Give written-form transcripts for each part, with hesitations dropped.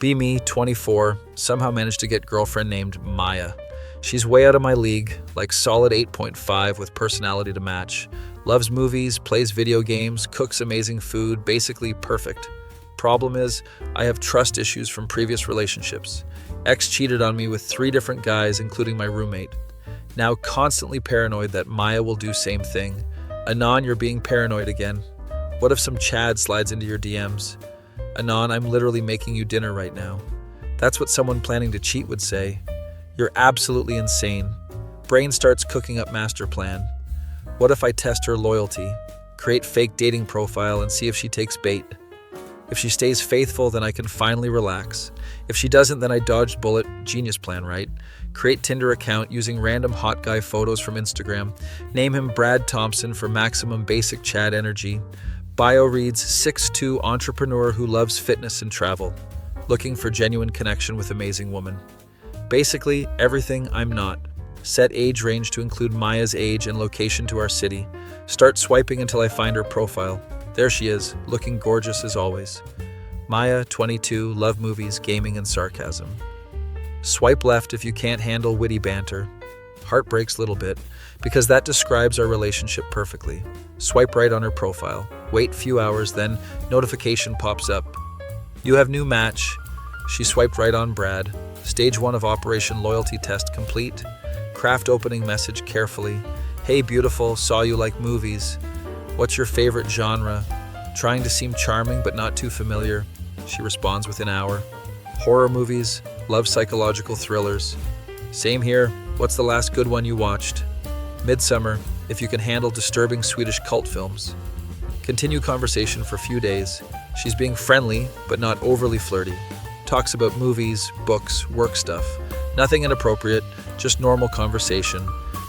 Be me, 24, somehow managed to get girlfriend named Maya. She's way out of my league, like solid 8.5 with personality to match. Loves movies, plays video games, cooks amazing food, basically perfect. Problem is, I have trust issues from previous relationships. Ex cheated on me with 3 different guys, including my roommate. Now constantly paranoid that Maya will do same thing. Anon, you're being paranoid again. What if some Chad slides into your DMs? Anon, I'm literally making you dinner right now. That's what someone planning to cheat would say. You're absolutely insane. Brain starts cooking up master plan. What if I test her loyalty, create fake dating profile and see if she takes bait? If she stays faithful, then I can finally relax. If she doesn't, then I dodged bullet. Genius plan, right? Create Tinder account using random hot guy photos from Instagram. Name him Brad Thompson for maximum basic Chad energy. Bio reads 6'2" entrepreneur who loves fitness and travel. Looking for genuine connection with amazing woman. Basically, everything I'm not. Set age range to include Maya's age and location to our city. Start swiping until I find her profile. There she is, looking gorgeous as always. Maya, 22, love movies, gaming, and sarcasm. Swipe left if you can't handle witty banter. Heart breaks a little bit, because that describes our relationship perfectly. Swipe right on her profile. Wait few hours, then notification pops up. You have new match. She swiped right on Brad. Stage 1 of Operation Loyalty Test complete. Craft opening message carefully. Hey beautiful, saw you like movies. What's your favorite genre? Trying to seem charming but not too familiar. She responds within an hour. Horror movies, love psychological thrillers. Same here. What's the last good one you watched? Midsummer, if you can handle disturbing Swedish cult films. Continue conversation for a few days. She's being friendly, but not overly flirty. Talks about movies, books, work stuff. Nothing inappropriate, just normal conversation.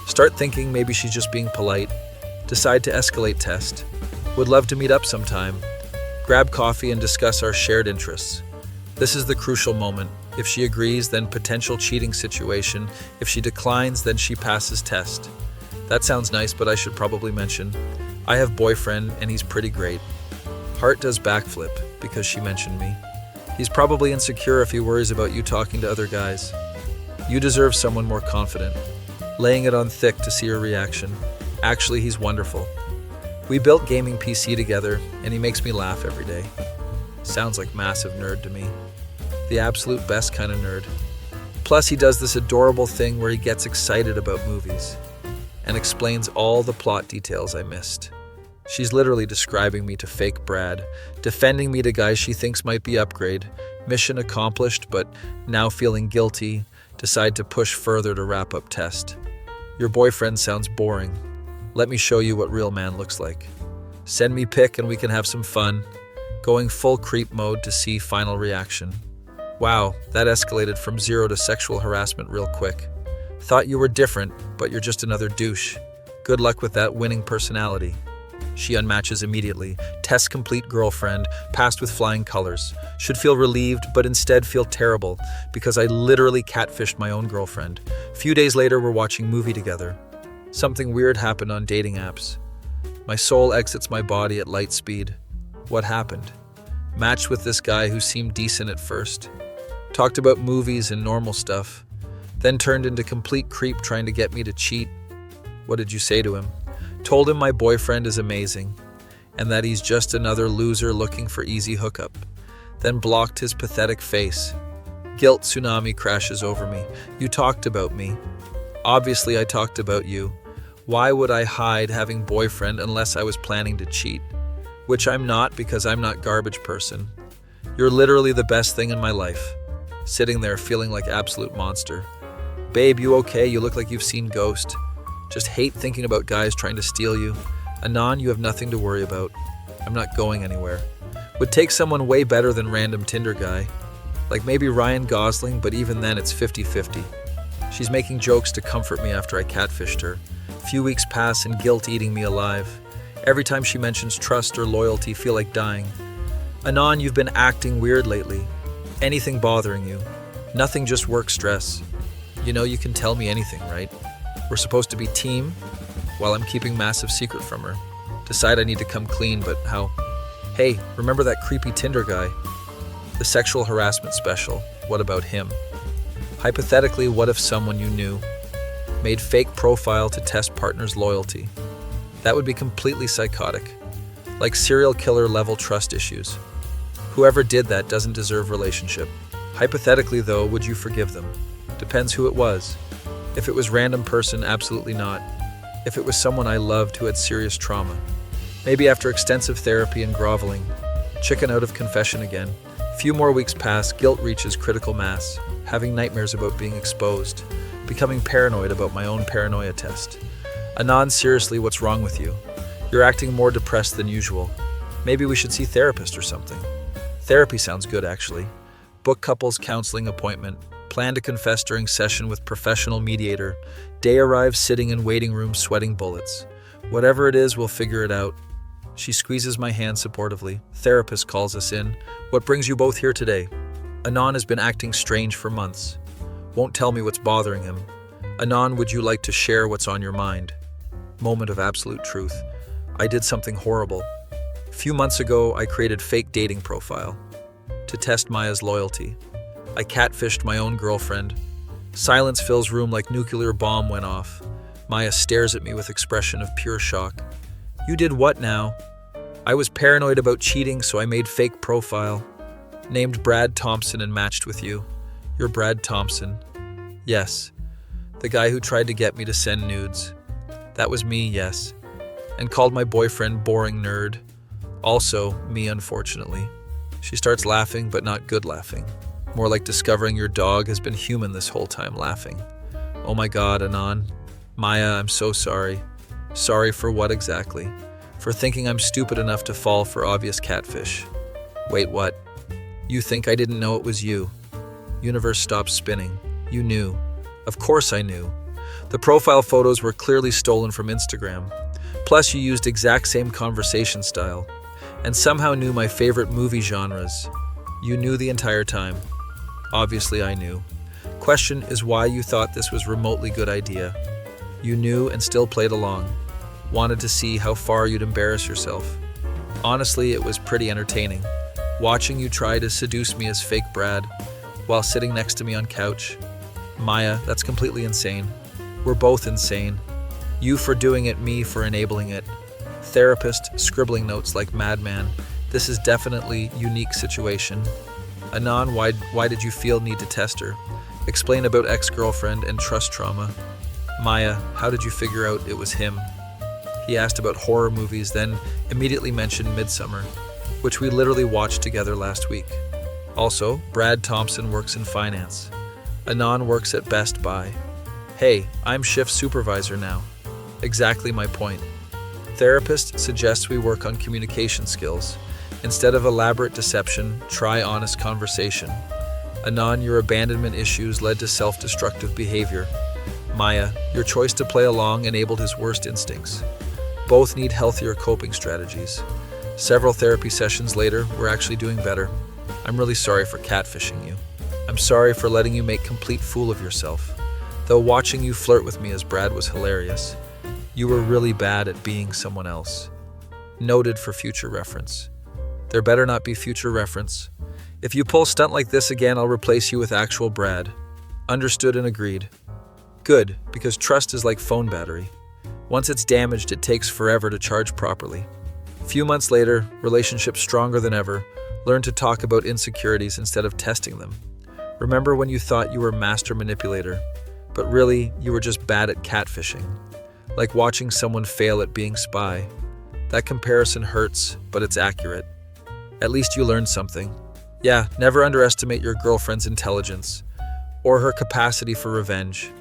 Start thinking maybe she's just being polite. Decide to escalate test. Would love to meet up sometime. Grab coffee and discuss our shared interests. This is the crucial moment. If she agrees, then potential cheating situation. If she declines, then she passes test. That sounds nice, but I should probably mention, I have boyfriend and he's pretty great. Heart does backflip because she mentioned me. He's probably insecure if he worries about you talking to other guys. You deserve someone more confident. Laying it on thick to see her reaction. Actually, he's wonderful. We built gaming PC together and he makes me laugh every day. Sounds like massive nerd to me. The absolute best kind of nerd. Plus, he does this adorable thing where he gets excited about movies and explains all the plot details I missed. She's literally describing me to fake Brad, defending me to guys she thinks might be upgrade. Mission accomplished, but now feeling guilty, decide to push further to wrap up test. Your boyfriend sounds boring. Let me show you what real man looks like. Send me pic and we can have some fun. Going full creep mode to see final reaction. Wow, that escalated from 0 to sexual harassment real quick. Thought you were different, but you're just another douche. Good luck with that winning personality. She unmatches immediately. Test complete girlfriend, passed with flying colors. Should feel relieved, but instead feel terrible because I literally catfished my own girlfriend. Few days later, we're watching movie together. Something weird happened on dating apps. My soul exits my body at light speed. What happened? Matched with this guy who seemed decent at first. Talked about movies and normal stuff. Then turned into complete creep trying to get me to cheat. What did you say to him? Told him my boyfriend is amazing and that he's just another loser looking for easy hookup. Then blocked his pathetic face. Guilt tsunami crashes over me. You talked about me. Obviously, I talked about you. Why would I hide having boyfriend unless I was planning to cheat? Which I'm not because I'm not garbage person. You're literally the best thing in my life. Sitting there feeling like absolute monster. Babe, you okay? You look like you've seen Ghost. Just hate thinking about guys trying to steal you. Anon, you have nothing to worry about. I'm not going anywhere. Would take someone way better than random Tinder guy. Like maybe Ryan Gosling, but even then it's 50-50. She's making jokes to comfort me after I catfished her. Few weeks pass and guilt eating me alive. Every time she mentions trust or loyalty, feel like dying. Anon, you've been acting weird lately. Anything bothering you? Nothing, just work stress. You know you can tell me anything, right? We're supposed to be team, while I'm keeping massive secret from her. Decide I need to come clean, but how? Hey, remember that creepy Tinder guy? The sexual harassment special, what about him? Hypothetically, what if someone you knew made fake profile to test partner's loyalty? That would be completely psychotic, like serial killer level trust issues. Whoever did that doesn't deserve relationship. Hypothetically though, would you forgive them? Depends who it was. If it was random person, absolutely not. If it was someone I loved who had serious trauma, maybe after extensive therapy and groveling, chicken out of confession again. Few more weeks pass, guilt reaches critical mass, having nightmares about being exposed, becoming paranoid about my own paranoia test. Anon, seriously, what's wrong with you? You're acting more depressed than usual. Maybe we should see therapist or something. Therapy sounds good, actually. Book couples counseling appointment. Plan to confess during session with professional mediator. Day arrives sitting in waiting room sweating bullets. Whatever it is, we'll figure it out. She squeezes my hand supportively. Therapist calls us in. What brings you both here today? Anon has been acting strange for months. Won't tell me what's bothering him. Anon, would you like to share what's on your mind? Moment of absolute truth. I did something horrible. A few months ago, I created fake dating profile to test Maya's loyalty. I catfished my own girlfriend. Silence fills room like nuclear bomb went off. Maya stares at me with expression of pure shock. You did what now? I was paranoid about cheating, so I made fake profile. Named Brad Thompson and matched with you. You're Brad Thompson. Yes. The guy who tried to get me to send nudes. That was me, yes. And called my boyfriend boring nerd. Also me, unfortunately. She starts laughing, but not good laughing. More like discovering your dog has been human this whole time laughing. Oh my God, Anon. Maya, I'm so sorry. Sorry for what exactly? For thinking I'm stupid enough to fall for obvious catfish. Wait, what? You think I didn't know it was you? Universe stopped spinning. You knew. Of course I knew. The profile photos were clearly stolen from Instagram. Plus you used exact same conversation style. And somehow knew my favorite movie genres. You knew the entire time. Obviously I knew. Question is why you thought this was remotely good idea. You knew and still played along. Wanted to see how far you'd embarrass yourself. Honestly, it was pretty entertaining. Watching you try to seduce me as fake Brad while sitting next to me on couch. Maya, that's completely insane. We're both insane. You for doing it, me for enabling it. Therapist, scribbling notes like madman. This is definitely unique situation. Anon, why did you feel need to test her? Explain about ex-girlfriend and trust trauma. Maya, how did you figure out it was him? He asked about horror movies, then immediately mentioned Midsummer, which we literally watched together last week. Also, Brad Thompson works in finance. Anon works at Best Buy. Hey, I'm shift supervisor now. Exactly my point. Therapist suggests we work on communication skills. Instead of elaborate deception, try honest conversation. Anon, your abandonment issues led to self-destructive behavior. Maya, your choice to play along enabled his worst instincts. Both need healthier coping strategies. Several therapy sessions later, we're actually doing better. I'm really sorry for catfishing you. I'm sorry for letting you make complete fool of yourself. Though watching you flirt with me as Brad was hilarious. You were really bad at being someone else. Noted for future reference. There better not be future reference. If you pull stunt like this again, I'll replace you with actual Brad. Understood and agreed. Good, because trust is like phone battery. Once it's damaged, it takes forever to charge properly. A few months later, relationship stronger than ever, learn to talk about insecurities instead of testing them. Remember when you thought you were master manipulator, but really you were just bad at catfishing? Like watching someone fail at being spy. That comparison hurts, but it's accurate. At least you learned something. Yeah, never underestimate your girlfriend's intelligence or her capacity for revenge.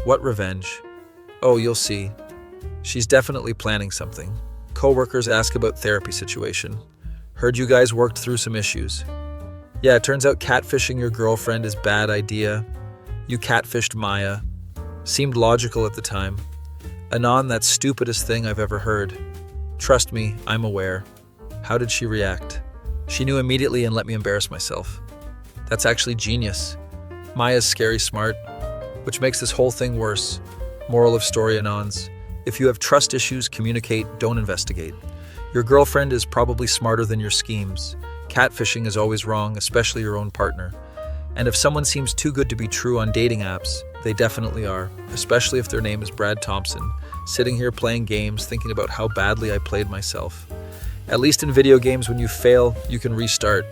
What revenge? Oh, you'll see. She's definitely planning something. Coworkers ask about therapy situation. Heard you guys worked through some issues. Yeah, it turns out catfishing your girlfriend is bad idea. You catfished Maya. Seemed logical at the time. Anon, that's stupidest thing I've ever heard. Trust me, I'm aware. How did she react? She knew immediately and let me embarrass myself. That's actually genius. Maya's scary smart, which makes this whole thing worse. Moral of story, Anons. If you have trust issues, communicate, don't investigate. Your girlfriend is probably smarter than your schemes. Catfishing is always wrong, especially your own partner. And if someone seems too good to be true on dating apps, they definitely are, especially if their name is Brad Thompson, sitting here playing games, thinking about how badly I played myself. At least in video games, when you fail, you can restart.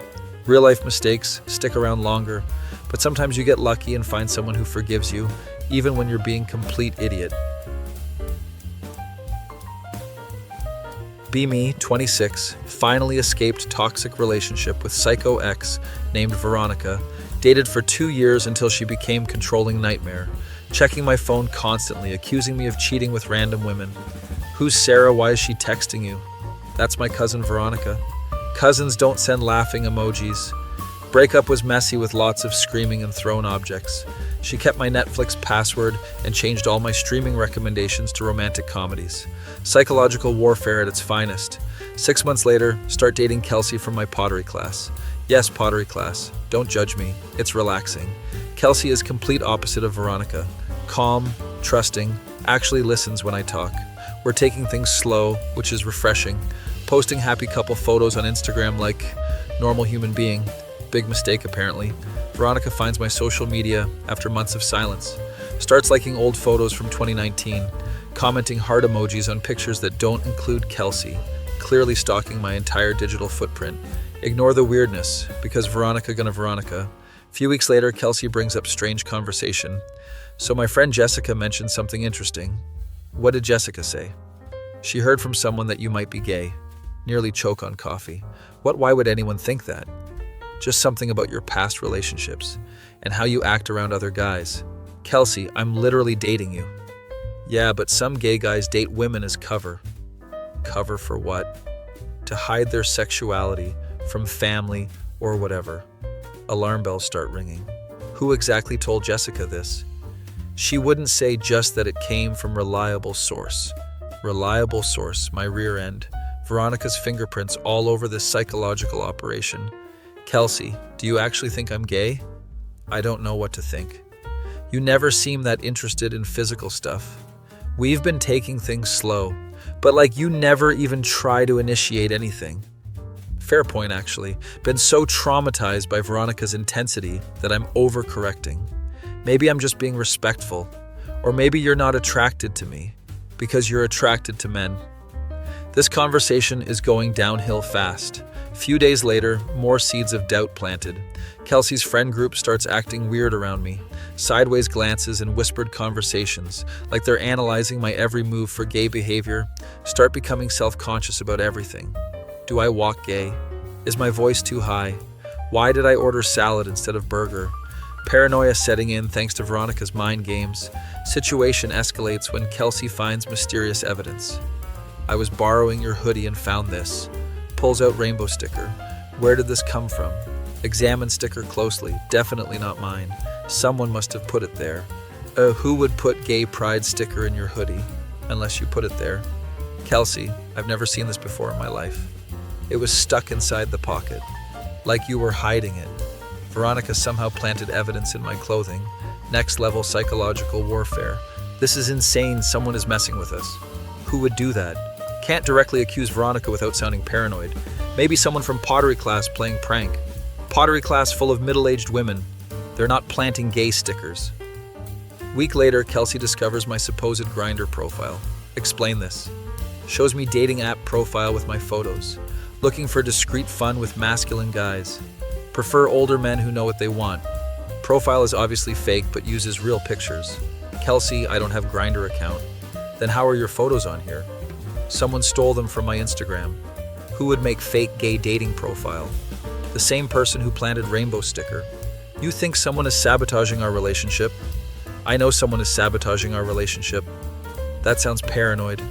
Real life mistakes stick around longer, but sometimes you get lucky and find someone who forgives you, even when you're being complete idiot. Be me, 26, finally escaped toxic relationship with psycho ex named Veronica, dated for 2 years until she became controlling nightmare, checking my phone constantly, accusing me of cheating with random women. Who's Sarah? Why is she texting you? That's my cousin Veronica. Cousins don't send laughing emojis. Breakup was messy with lots of screaming and thrown objects. She kept my Netflix password and changed all my streaming recommendations to romantic comedies. Psychological warfare at its finest. 6 months later, start dating Kelsey from my pottery class. Yes, pottery class. Don't judge me. It's relaxing. Kelsey is complete opposite of Veronica. Calm, trusting, actually listens when I talk. We're taking things slow, which is refreshing. Posting happy couple photos on Instagram like normal human being. Big mistake, apparently. Veronica finds my social media after months of silence. Starts liking old photos from 2019. Commenting heart emojis on pictures that don't include Kelsey. Clearly stalking my entire digital footprint. Ignore the weirdness, because Veronica gonna Veronica. A few weeks later, Kelsey brings up strange conversation. So my friend Jessica mentioned something interesting. What did Jessica say? She heard from someone that you might be gay. Nearly choke on coffee. Why would anyone think that? Just something about your past relationships and how you act around other guys. Kelsey, I'm literally dating you. Yeah, but some gay guys date women as cover. Cover for what? To hide their sexuality from family or whatever. Alarm bells start ringing. Who exactly told Jessica this? She wouldn't say, just that it came from reliable source. Reliable source, my rear end. Veronica's fingerprints all over this psychological operation. Kelsey, do you actually think I'm gay? I don't know what to think. You never seem that interested in physical stuff. We've been taking things slow, but like you never even try to initiate anything. Fair point, actually. Been so traumatized by Veronica's intensity that I'm overcorrecting. Maybe I'm just being respectful, or maybe you're not attracted to me because you're attracted to men. This conversation is going downhill fast. Few days later, more seeds of doubt planted. Kelsey's friend group starts acting weird around me. Sideways glances and whispered conversations, like they're analyzing my every move for gay behavior. Start becoming self-conscious about everything. Do I walk gay? Is my voice too high? Why did I order salad instead of burger? Paranoia setting in thanks to Veronica's mind games. Situation escalates when Kelsey finds mysterious evidence. I was borrowing your hoodie and found this. Pulls out rainbow sticker. Where did this come from? Examine sticker closely. Definitely not mine. Someone must have put it there. Who would put gay pride sticker in your hoodie? Unless you put it there. Kelsey, I've never seen this before in my life. It was stuck inside the pocket. Like you were hiding it. Veronica somehow planted evidence in my clothing. Next level psychological warfare. This is insane. Someone is messing with us. Who would do that? Can't directly accuse Veronica without sounding paranoid. Maybe someone from pottery class playing prank. Pottery class full of middle-aged women. They're not planting gay stickers. Week later, Kelsey discovers my supposed Grindr profile. Explain this. Shows me dating app profile with my photos. Looking for discreet fun with masculine guys. Prefer older men who know what they want. Profile is obviously fake but uses real pictures. Kelsey, I don't have Grindr account. Then how are your photos on here? Someone stole them from my Instagram. Who would make fake gay dating profile? The same person who planted rainbow sticker. You think someone is sabotaging our relationship? I know someone is sabotaging our relationship. That sounds paranoid.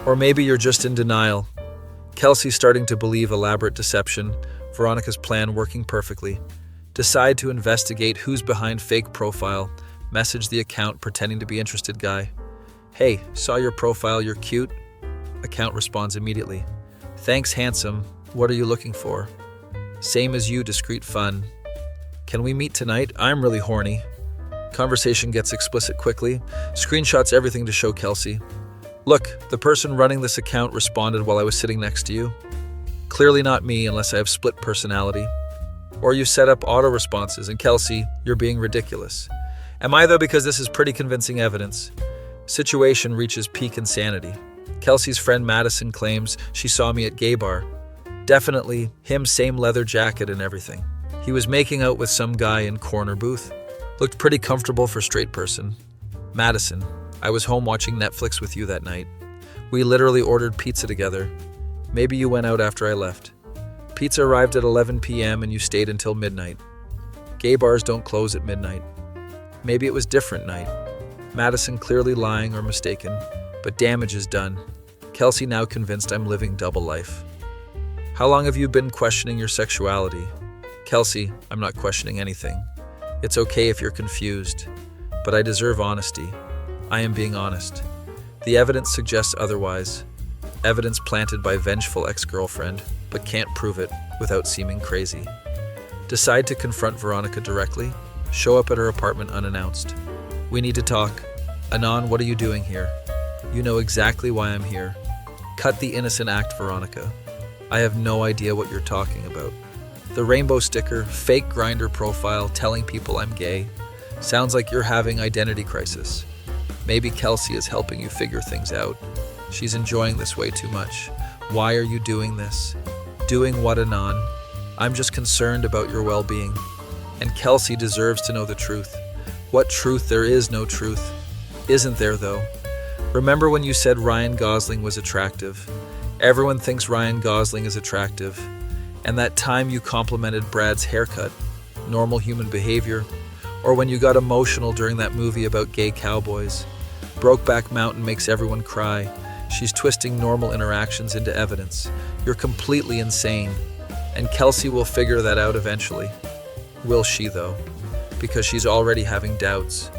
Or maybe you're just in denial. Kelsey's starting to believe elaborate deception. Veronica's plan working perfectly. Decide to investigate who's behind fake profile. Message the account pretending to be interested guy. Hey, saw your profile, you're cute. Account responds immediately. Thanks, handsome. What are you looking for? Same as you, discreet fun. Can we meet tonight? I'm really horny. Conversation gets explicit quickly. Screenshots everything to show Kelsey. Look, the person running this account responded while I was sitting next to you. Clearly not me unless I have split personality. Or you set up auto responses, and Kelsey, you're being ridiculous. Am I though? Because this is pretty convincing evidence. Situation reaches peak insanity. Kelsey's friend Madison claims she saw me at gay bar. Definitely him, same leather jacket and everything. He was making out with some guy in corner booth. Looked pretty comfortable for straight person. Madison, I was home watching Netflix with you that night. We literally ordered pizza together. Maybe you went out after I left. Pizza arrived at 11 p.m. and you stayed until midnight. Gay bars don't close at midnight. Maybe it was different night. Madison clearly lying or mistaken, but damage is done. Kelsey now convinced I'm living double life. How long have you been questioning your sexuality? Kelsey, I'm not questioning anything. It's okay if you're confused, but I deserve honesty. I am being honest. The evidence suggests otherwise. Evidence planted by vengeful ex-girlfriend, but can't prove it without seeming crazy. Decide to confront Veronica directly. Show up at her apartment unannounced. We need to talk. Anon, what are you doing here? You know exactly why I'm here. Cut the innocent act, Veronica. I have no idea what you're talking about. The rainbow sticker, fake Grindr profile telling people I'm gay. Sounds like you're having identity crisis. Maybe Kelsey is helping you figure things out. She's enjoying this way too much. Why are you doing this? Doing what, Anon? I'm just concerned about your well-being. And Kelsey deserves to know the truth. What truth? There is no truth. Isn't there, though? Remember when you said Ryan Gosling was attractive? Everyone thinks Ryan Gosling is attractive. And that time you complimented Brad's haircut, normal human behavior, or when you got emotional during that movie about gay cowboys. Brokeback Mountain makes everyone cry. She's twisting normal interactions into evidence. You're completely insane. And Kelsey will figure that out eventually. Will she, though? Because she's already having doubts.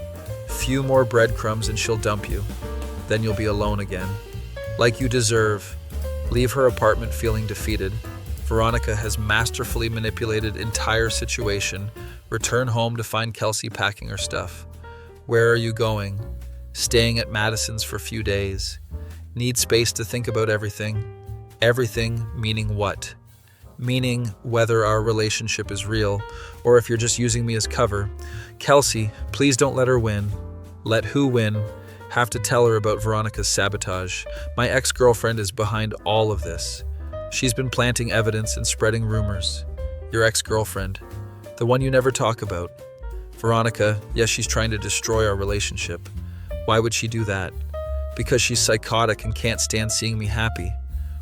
Few more breadcrumbs and she'll dump you. Then you'll be alone again. Like you deserve. Leave her apartment feeling defeated. Veronica has masterfully manipulated entire situation. Return home to find Kelsey packing her stuff. Where are you going? Staying at Madison's for a few days. Need space to think about everything. Everything meaning what? Meaning whether our relationship is real or if you're just using me as cover. Kelsey, please don't let her win. Let who win? Have to tell her about Veronica's sabotage. My ex-girlfriend is behind all of this. She's been planting evidence and spreading rumors. Your ex-girlfriend, the one you never talk about. Veronica, yes, she's trying to destroy our relationship. Why would she do that? Because she's psychotic and can't stand seeing me happy.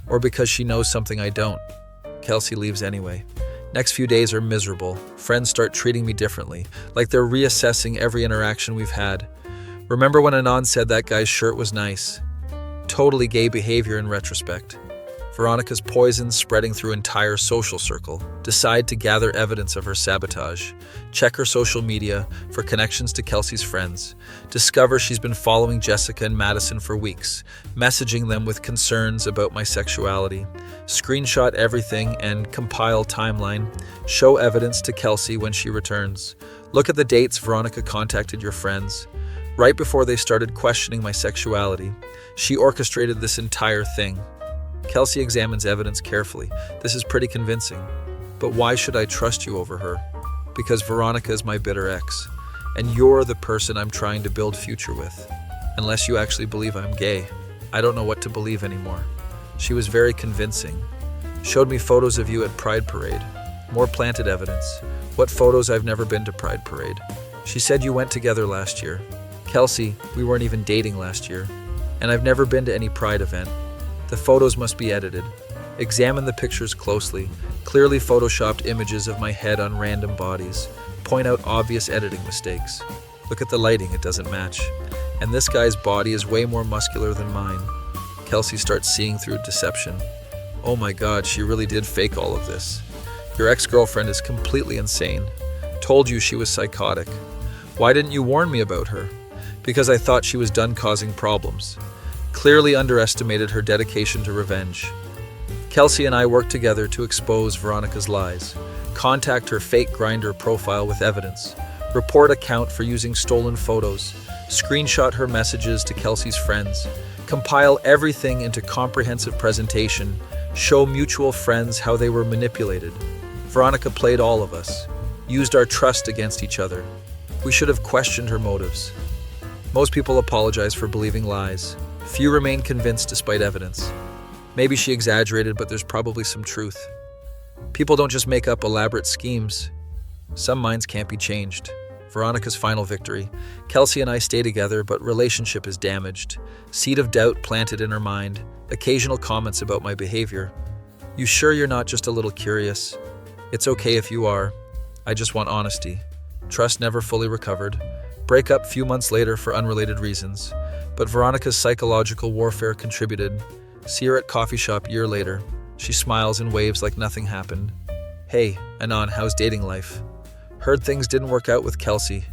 Or because she knows something I don't. Kelsey leaves anyway. Next few days are miserable. Friends start treating me differently, like they're reassessing every interaction we've had. Remember when Anon said that guy's shirt was nice? Totally gay behavior in retrospect. Veronica's poison spreading through entire social circle. Decide to gather evidence of her sabotage. Check her social media for connections to Kelsey's friends. Discover she's been following Jessica and Madison for weeks, messaging them with concerns about my sexuality. Screenshot everything and compile timeline. Show evidence to Kelsey when she returns. Look at the dates Veronica contacted your friends. Right before they started questioning my sexuality, she orchestrated this entire thing. Kelsey examines evidence carefully. This is pretty convincing. But why should I trust you over her? Because Veronica is my bitter ex, and you're the person I'm trying to build future with. Unless you actually believe I'm gay, I don't know what to believe anymore. She was very convincing. Showed me photos of you at Pride Parade. More planted evidence. What photos? I've never been to Pride Parade. She said you went together last year. Kelsey, we weren't even dating last year. And I've never been to any Pride event. The photos must be edited. Examine the pictures closely. Clearly photoshopped images of my head on random bodies. Point out obvious editing mistakes. Look at the lighting, it doesn't match. And this guy's body is way more muscular than mine. Kelsey starts seeing through deception. Oh my God, she really did fake all of this. Your ex-girlfriend is completely insane. Told you she was psychotic. Why didn't you warn me about her? Because I thought she was done causing problems. Clearly underestimated her dedication to revenge. Kelsey and I worked together to expose Veronica's lies. Contact her fake Grindr profile with evidence. Report account for using stolen photos. Screenshot her messages to Kelsey's friends. Compile everything into comprehensive presentation. show mutual friends how they were manipulated. Veronica played all of us, used our trust against each other. We should have questioned her motives. Most people apologize for believing lies. Few remain convinced despite evidence. Maybe she exaggerated, but there's probably some truth. People don't just make up elaborate schemes. Some minds can't be changed. Veronica's final victory. Kelsey and I stay together, but relationship is damaged. Seed of doubt planted in her mind. Occasional comments about my behavior. You sure you're not just a little curious? It's okay if you are. I just want honesty. Trust never fully recovered. Breakup few months later for unrelated reasons. But Veronica's psychological warfare contributed. See her at coffee shop year later. She smiles and waves like nothing happened. Hey, Anon, how's dating life? Heard things didn't work out with Kelsey.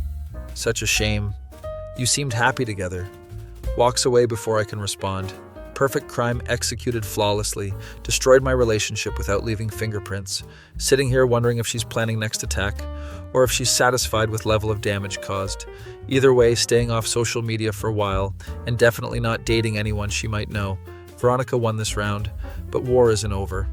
Such a shame. You seemed happy together. Walks away before I can respond. Perfect crime executed flawlessly. Destroyed my relationship without leaving fingerprints. Sitting here wondering if she's planning next attack, or if she's satisfied with level of damage caused. Either way, staying off social media for a while, and definitely not dating anyone she might know. Veronica won this round, but war isn't over.